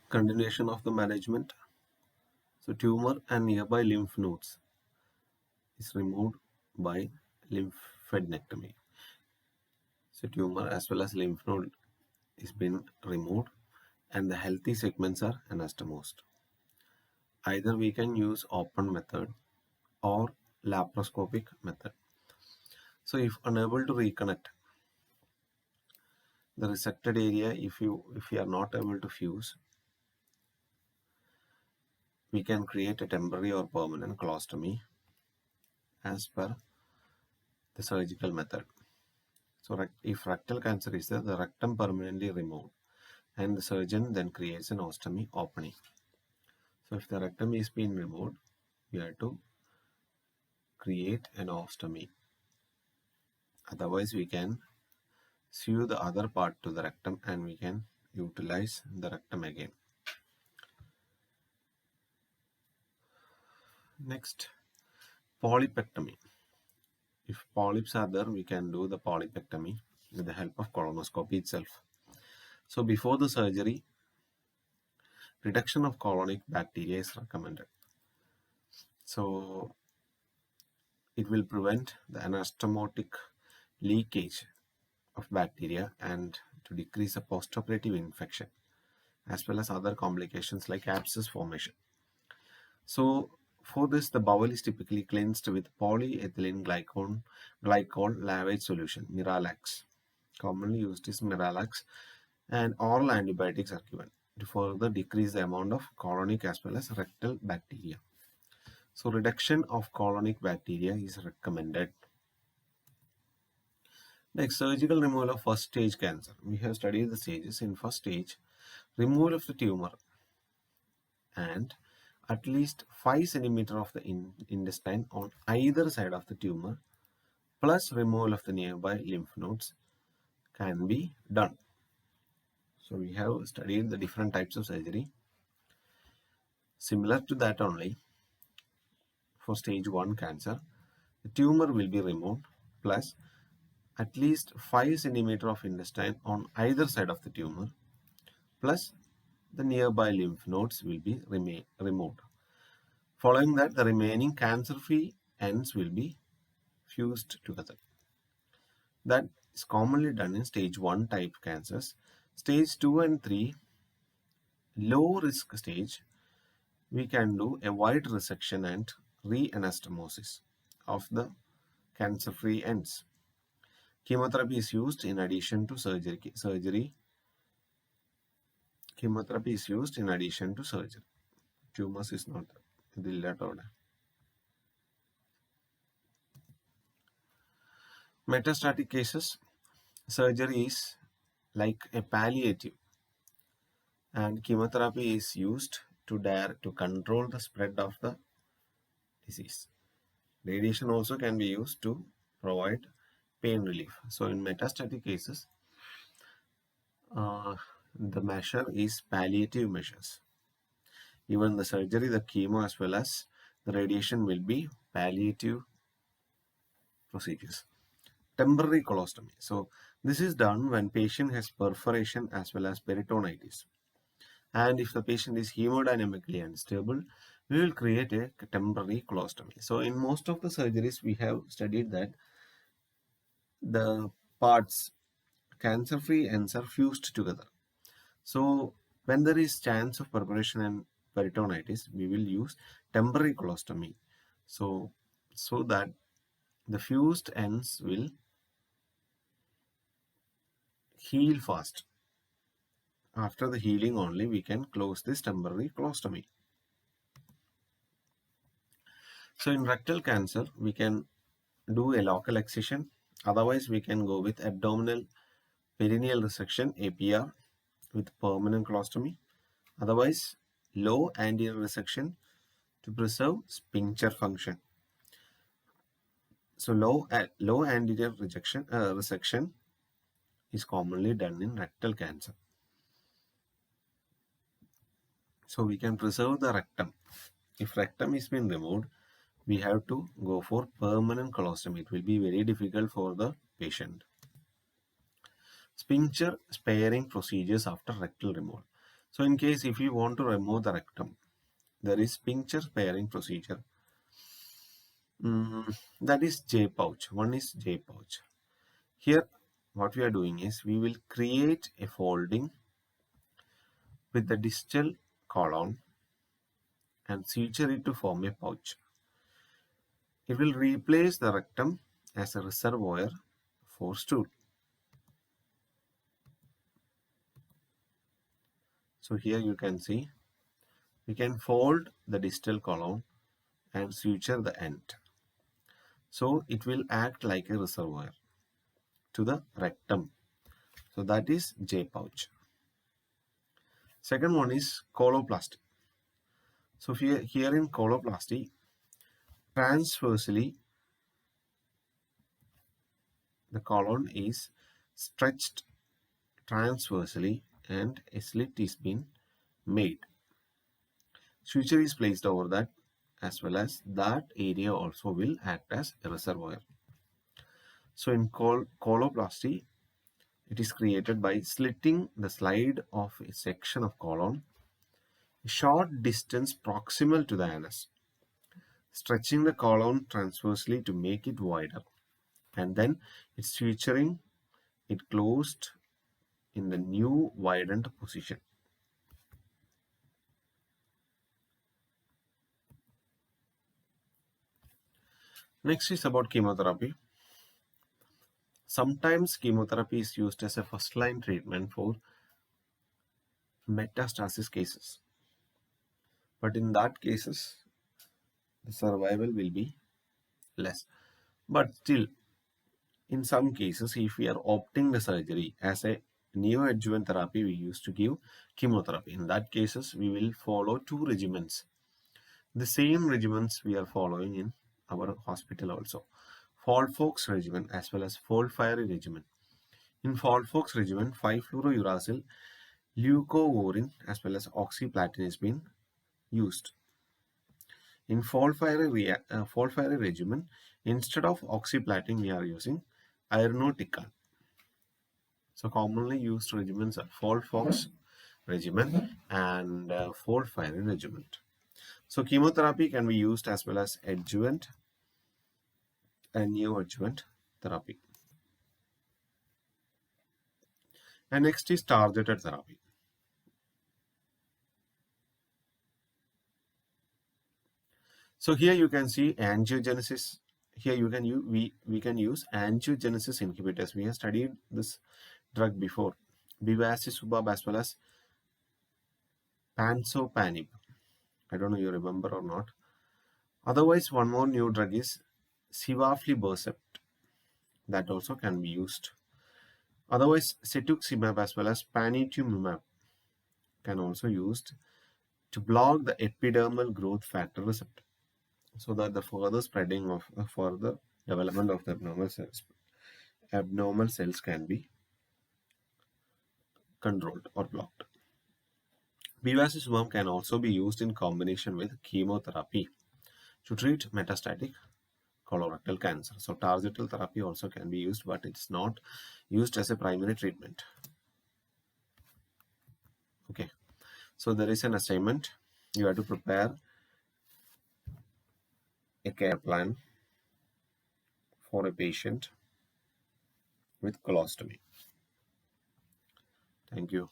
Continuation of the management. So tumor and nearby lymph nodes is removed by lymphadenectomy. So tumor as well as lymph node is been removed and the healthy segments are anastomosed. Either we can use open method or laparoscopic method. So if unable to reconnect the resected area, if you are not able to fuse, we can create a temporary or permanent colostomy as per the surgical method. So if rectal cancer is there, the rectum permanently removed and the surgeon then creates an ostomy opening. So if the rectum is being removed, we have to create an ostomy. Otherwise we can sew the other part to the rectum and we can utilize the rectum again. Next, polypectomy. If polyps are there, we can do the polypectomy with the help of colonoscopy itself. So before the surgery, reduction of colonic bacteria is recommended. So it will prevent the anastomotic leakage of bacteria and to decrease the postoperative infection as well as other complications like abscess formation. So for this, the bowel is typically cleansed with polyethylene glycol lavage solution, Miralax. Commonly used is Miralax, and oral antibiotics are given to further decrease the amount of colonic as well as rectal bacteria. So reduction of colonic bacteria is recommended. Next, surgical removal of first stage cancer. We have studied the stages. In first stage, removal of the tumor and at least 5 centimeters of the intestine on either side of the tumor plus removal of the nearby lymph nodes can be done. So we have studied the different types of surgery. Similar to that only, for stage 1 cancer, the tumor will be removed plus at least 5 centimeters of intestine on either side of the tumor plus the nearby lymph nodes will be removed. Following that, the remaining cancer-free ends will be fused together. That is commonly done in stage 1 type cancers. Stage 2 and 3, low risk stage, we can do a wide resection and re-anastomosis of the cancer-free ends. Chemotherapy is used in addition to surgery. Chemotherapy is used in addition to surgery. Tumors is not there. Metastatic cases, surgery is like a palliative and chemotherapy is used to control the spread of the disease. Radiation also can be used to provide pain relief. So in metastatic cases, the measure is palliative measures. Even the surgery, the chemo as well as the radiation will be palliative procedures. Temporary colostomy. So this is done when patient has perforation as well as peritonitis. And if the patient is hemodynamically unstable, we will create a temporary colostomy. So in most of the surgeries, we have studied that the parts cancer-free ends are fused together. So when there is chance of perforation and peritonitis, we will use temporary colostomy. So that the fused ends will heal fast. After the healing only, we can close this temporary colostomy. So in rectal cancer, we can do a local excision. Otherwise, we can go with abdominal perineal resection, APR, with permanent colostomy. Otherwise, low anterior resection to preserve sphincter function. So low anterior resection is commonly done in rectal cancer. So we can preserve the rectum. If rectum is being removed, we have to go for permanent colostomy. It will be very difficult for the patient. Sphincter sparing procedures after rectal removal. So in case if you want to remove the rectum, there is puncture sparing procedure. That is J pouch. One is J pouch. Here, what we are doing is we will create a folding with the distal colon and suture it to form a pouch. It will replace the rectum as a reservoir for stool. So here you can see we can fold the distal colon and suture the end. So it will act like a reservoir to the rectum. So that is J pouch. Second one is coloplasty. So here in coloplasty, transversely the colon is stretched transversely and a slit is being made. Suture is placed over that, as well as that area also will act as a reservoir. So in coloplasty, it is created by slitting the slide of a section of colon a short distance proximal to the anus, stretching the colon transversely to make it wider, and then it's suturing it closed in the new widened position. Next is about chemotherapy. Sometimes chemotherapy is used as a first-line treatment for metastasis cases. But in that cases, the survival will be less. But still, in some cases, if we are opting the surgery as a neoadjuvant therapy, we used to give chemotherapy. In that cases, we will follow two regimens. The same regimens we are following in our hospital also. Folfox regimen as well as FOLFIRI regimen. In Folfox regimen, 5-fluorouracil, leucovorin as well as oxyplatin is being used. In FOLFIRI regimen, instead of oxyplatin, we are using irinotecan. So commonly used regimens are Folfox regimen and FOLFIRI regimen. So chemotherapy can be used as well as adjuvant and neoadjuvant therapy. And next is targeted therapy. So here you can see angiogenesis. Here you can we can use angiogenesis inhibitors. We have studied this drug before, bevacizumab as well as pansopanib. I don't know you remember or not. Otherwise, one more new drug is sivaflibercept. That also can be used. Otherwise, cetuximab as well as panitumumab can also used to block the epidermal growth factor receptor, so that the further spreading of further development of the abnormal cells can be controlled or blocked. Bevacizumab can also be used in combination with chemotherapy to treat metastatic colorectal cancer. So targeted therapy also can be used, but it's not used as a primary treatment. Okay, so there is an assignment. You have to prepare a care plan for a patient with colostomy. Thank you.